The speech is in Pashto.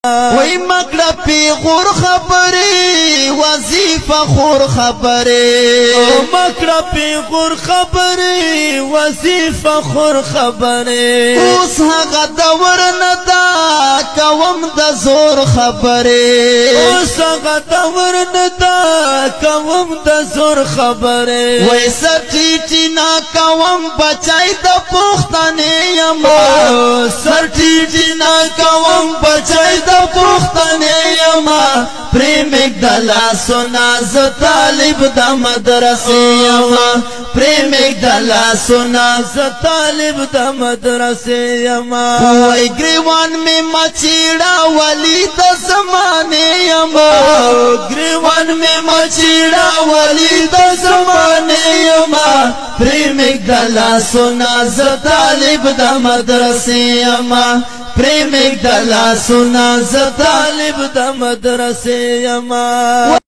وی مکڑا پی غور خبری وظیفہ خور خبری مکڑا پی غور خبری وظیفہ خور خبری اوس هغه دور ندا کوم د زور خبری اوس هغه دور ندا کوم د زور خبری وی سرټیټی نا کوم بچای د پښتنې یما سرټیټی نا کوم بچای د پښتنې یما پریمک دلا سنا ز طالب د مدرسې یما پریمک دلا سنا ز طالب د مدرسې یما وای گریوان می مچیڑا ولی د زمانه یما گریوان می مچیڑا ولی د زمانه یما پریمک دلا سنا ز طالب د مدرسې یما پریمک دلا سنا ز طالب د مدرسې یما